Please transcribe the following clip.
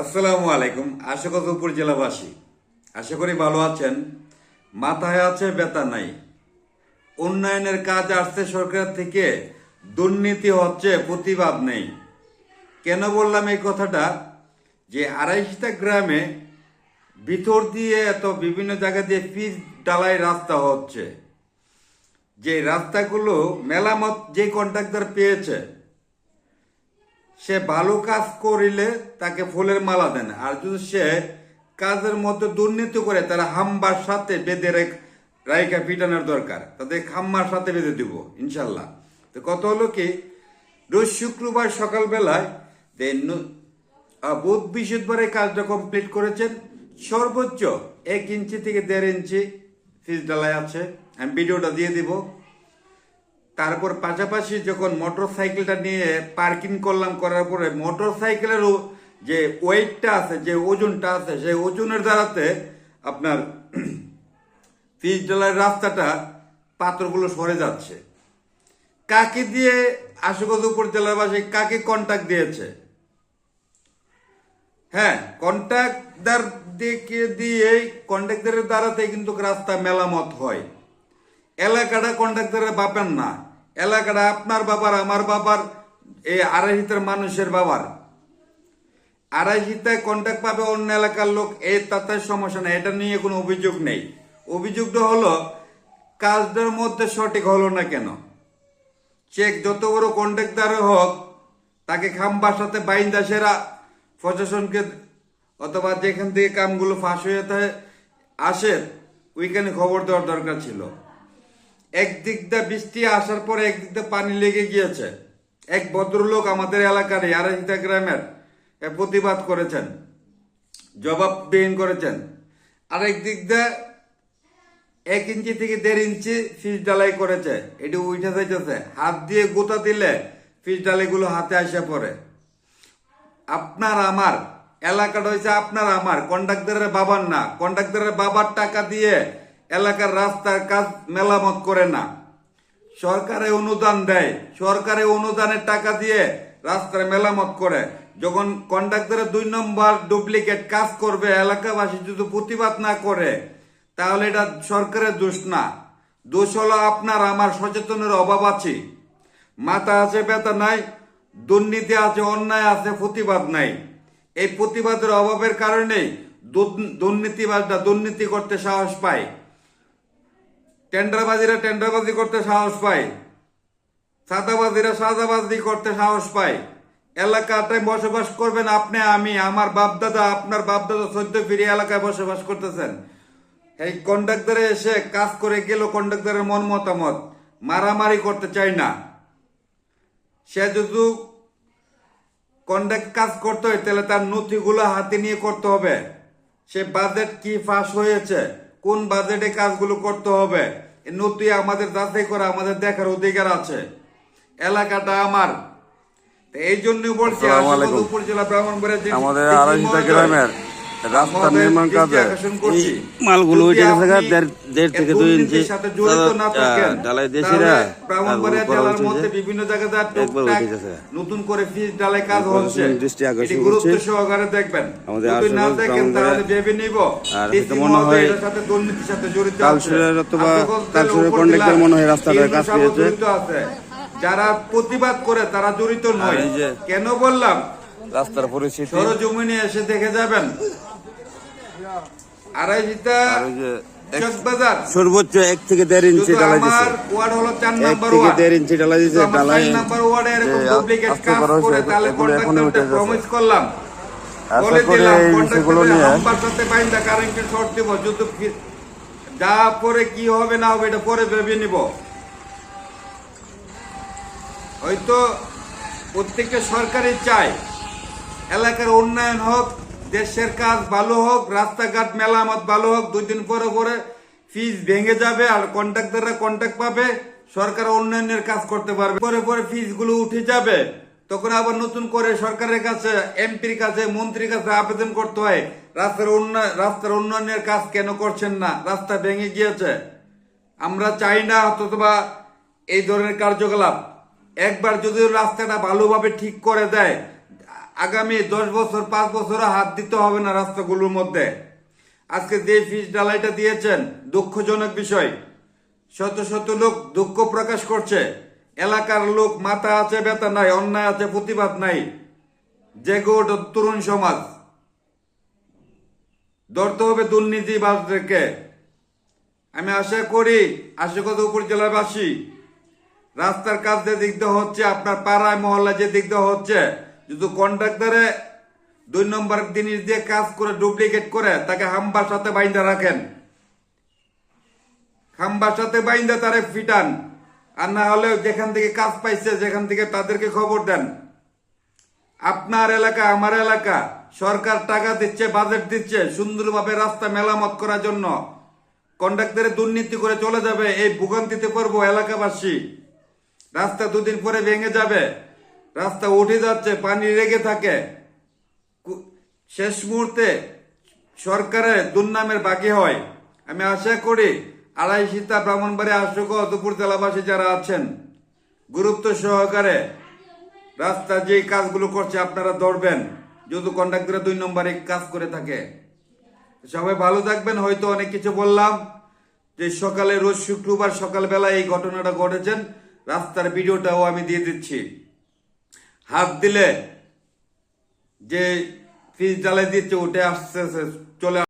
আসসালামু আলাইকুম। আশাকত উপজেলাবাসী আশা করি ভালো আছেন। মাথায় আছে ব্যথা নাই। উন্নয়নের কাজ আসছে সরকার থেকে, দুর্নীতি হচ্ছে, প্রতিবাদ নেই। কেন বললাম এই কথাটা? যে ২৮টা গ্রামে ভিতর দিয়ে এত বিভিন্ন জায়গা দিয়ে পিচ ডালাই রাস্তা হচ্ছে, যে রাস্তাগুলো মেরামত যে কন্ট্রাক্টর পেয়েছে সে ভালো কাজ করিলে তাকে ফুলের মালা দেন, আর যদি সে কাজের মধ্যে দুর্নীতি করে তারা হাম্বার সাথে বেঁধে রাইকা পিটানোর দরকার, তাদের খাম্মার সাথে বেঁধে দিব ইনশাল্লাহ। তো কত হলো কি, রোজ শুক্রবার সকালবেলায় বুধ বৃহস্পতিবারে কাজটা কমপ্লিট করেছেন। সর্বোচ্চ 1 ইঞ্চি থেকে 1.5 ইঞ্চি ফিস ডালাই আছে, আমি ভিডিওটা দিয়ে দিব। তারপর পাশাপাশি যখন মোটর সাইকেলটা নিয়ে পার্কিং করলাম, করার পরে মোটর সাইকেলেরও যে ওয়েটটা আছে, যে ওজনটা আছে, সেই ওজনের দ্বারাতে আপনার পিচ ডালার রাস্তাটা পাথরগুলো সরে যাচ্ছে। কাকে দিয়ে আশুগঞ্জ উপজেলাবাসী কাকে কন্ট্যাক্ট দিয়েছে? হ্যাঁ, কন্ট্রাক্টদার দিয়েই কন্ট্রাক্টরের দ্বারাতে কিন্তু রাস্তা মেরামত হয়। এলাকাটা কন্ট্রাক্টরের বাপের না, এলাকাটা আপনার বাবার, আমার বাবার, এই আড়াইশিতার মানুষের বাবার। আড়াইশিতায় কন্ট্রাক্ট পাবে অন্য এলাকার লোক, এই তাতে সমস্যা নেই, এটা নিয়ে কোনো অভিযোগ নেই। অভিযোগটা হলো কাজটার মধ্যে সঠিক হলো না কেন। চেক যত বড় কন্ট্রাক্টর হোক, তাকে খাম্বার সাথে বাইন্দা সেরা প্রশাসনকে অথবা যেখান থেকে কামগুলো ফাঁস হয়ে আসে ওইখানে খবর দেওয়ার দরকার ছিল। একদিক দিয়ে বৃষ্টি আসার পরে একদিক দিয়ে পানি লেগে গিয়েছে। এক ভদ্রলোক আমাদের এলাকার আড়াইশিতা গ্রামের প্রতিবাদ করেছেন, জবাবদিহি করেছেন। আরেক দিক দিয়ে 1 ইঞ্চি থেকে 1.5 ইঞ্চি ফিস ডালাই করেছে, এটি উঠে যাইতেছে। হাত দিয়ে গোতা দিলে ফিস ডালাইগুলো হাতে আসে পড়ে। আপনার আমার এলাকাটা হয়েছে আপনার আমার, কন্ট্রাক্টরের বাবার না। কন্ট্রাক্টরের বাবার টাকা দিয়ে এলাকার রাস্তার কাজ মেরামত করে না, সরকারে অনুদান দেয়, সরকারে অনুদানের টাকা দিয়ে রাস্তার মেরামত করে। যখন কন্ট্রাক্টরের 2 নম্বর ডুপ্লিকেট কাজ করবে, এলাকাবাসী যদি প্রতিবাদ না করে, তাহলে এটা সরকারের দোষ না, দোষ হলো আপনার আমার সচেতনের অভাব আছে। মাথা আছে ব্যথা নাই, দুর্নীতি আছে, অন্যায় আছে, প্রতিবাদ নাই। এই প্রতিবাদের অভাবের কারণেই দুর্নীতিবাজরা দুর্নীতি করতে সাহস পায়, টেন্ডারবাজিরা টেন্ডারবাজি করতে সাহস পায়, সাদাবাজিরা সাদাবাজি করতে সাহস পায়। এলাকাটায় বসবাস করবেন আপনি, আমি, আমার বাপদাদা, আপনার বাপদাদা 14 ফিরে এলাকায় বসবাস করতেছেন। এই কন্ট্রাক্টরে এসে কাজ করে গেল, কন্ট্রাক্টরের মন মতামত মারামারি করতে চাই না। সে যদি কন্ট্রাক্ট কাজ করতে হয় তাহলে তার নথিগুলো হাতে নিয়ে করতে হবে। সে বাজেট কি ফাঁস হয়েছে, কোন বাজেটে কাজগুলো করতে হবে, নথি আমাদের যাচাই করা, আমাদের দেখার অধিকার আছে। এলাকাটা আমার, এই জন্য বলছি উপজেলা ব্রাহ্মণবাড়িয়া আমাদের আড়াইশিতা গ্রামের রাস্তা নির্মাণ কাজে মালগুলো উঠে গেছে 1.5 থেকে 2 ইঞ্চি ঢালাই দেশিরা ব্রাহ্মণবাড়িয়া জেলার মধ্যে বিভিন্ন জায়গায় নতুন করে ফিস ঢালাই কাজ হচ্ছে, দৃষ্টি আকর্ষণ গুরুত্ব করছে। সহকারে দেখবেন। আমাদের যদি না দেখেন তাহলে ভেবে নিব মনে হয় এর সাথে দুর্নীতির সাথে জড়িত আছে। কালসুরের অথবা কালসুরের কন্ট্রাক্টর মনে হয় রাস্তাটার কাজ পেয়েছে। যারা প্রতিবাদ করে তারা জড়িত নয়। কেন বললাম? রাস্তার পরিস্থিতি সরজমিনে এসে দেখে যাবেন। আড়াইশিতা চকবাজার সর্বোচ্চ 1 থেকে 1.5 ইঞ্চি ঢালাই দিয়েছে। আমার ওয়ার্ড হলো 4 নম্বর 1 থেকে ওয়ার্ড। 1.5 ইঞ্চি ঢালাই দিয়েছে। ঢালাই 4 নম্বর ওয়ার্ডে এরকম ডুপ্লিকেট কাজ করে তাহলে কন্ট্রাক্টরকে প্রমিস করলাম, বলে দিলাম কন্ট্রাক্টরের নাম্বার সাথে বাইন্দা কারেন্টের শর্ট দিব, যত যা পরে কি হবে না হবে এটা পরে ভেবে নিব। হয়তো প্রত্যেকটা সরকারই চায় এলাকার উন্নয়ন হোক, দেশের কাজ ভালো হোক, রাস্তাঘাট মেরামত ভালো হোক। 2 দিন পরে পরে ফিস ভেঙে যাবে আর কন্ট্রাক্টররা কন্ট্রাক্ট পাবে, সরকার উন্নয়নের কাজ করতে পারবে। পরে পরে ফিস গুলো উঠে যাবে, তখন আবার নতুন করে সরকারের কাছে, এমপির কাছে, মন্ত্রীর কাছে আবেদন করতে হয়, রাস্তার উন্নয়নের কাজ কেন করছেন না, রাস্তা ভেঙে গিয়েছে। আমরা চাই না অথবা এই ধরনের কার্যকলাপ। একবার যদি রাস্তাটা ভালোভাবে ঠিক করে দেয়, আগামী 10 বছর 5 বছর হাত দিতে হবে না রাস্তাগুলোর মধ্যে। আজকে যে পিচ ঢালাইটা দিয়েছেন দুঃখজনক বিষয়। শত শত লোক দুঃখ প্রকাশ করছে। এলাকার লোক মাথা আছে ব্যথা নাই, অন্যায় আছে প্রতিবাদ নাই। জেগে ওঠো তরুণ সমাজ, ধরতে হবে দুর্নীতিবাজদেরকে। আমি আশা করি আশুগঞ্জ উপজেলাবাসী রাস্তার কাজ যে দিক দিয়ে হচ্ছে, আপনার পাড়ায় মহল্লায় যে দিক দিয়ে হচ্ছে, যদি কন্ট্রাক্টরে 2 নম্বর জিনিস দিয়ে কাজ করে ডুপ্লিকেট করে তাকে হাম্বার সাথে বাইন্দা রাখেন, হাম্বার সাথে বাইন্দা তারে ফিটান। আর না হলে যেখান থেকে কাজ পাইছে যেখান থেকে তাদেরকে খবর দেন। আপনার এলাকা আমার এলাকা, সরকার টাকা দিচ্ছে, বাজেট দিচ্ছে সুন্দরভাবে রাস্তা মেরামত করার জন্য। কন্ট্রাক্টরে দুর্নীতি করে চলে যাবে, এই ভোগান্তিতে পড়বো এলাকাবাসী। রাস্তা 2 দিন পরে ভেঙে যাবে, রাস্তা উঠে যাচ্ছে, পানি লেগে থাকে। শেষ মুহূর্তে সরকারের দুর্নামের বাকি হয়। আমি আশা করি আড়াইশিতা ব্রাহ্মণবাড়িয়া আশুগঞ্জ উপজেলাবাসী যারা আছেন গুরুত্ব সহকারে রাস্তা যে কাজগুলো করছে আপনারা ধরবেন, যদি কন্ট্রাক্টরে 2 নম্বরে কাজ করে থাকে। সবাই ভালো থাকবেন। হয়তো অনেক কিছু বললাম, যে সকালে রোজ শুক্রবার সকালবেলা এই ঘটনাটা ঘটেছেন, রাস্তার ভিডিওটাও আমি দিয়ে দিচ্ছি। হাত দিলে যে ফিস জ্বালাই দিচ্ছে উঠে আসছে চলে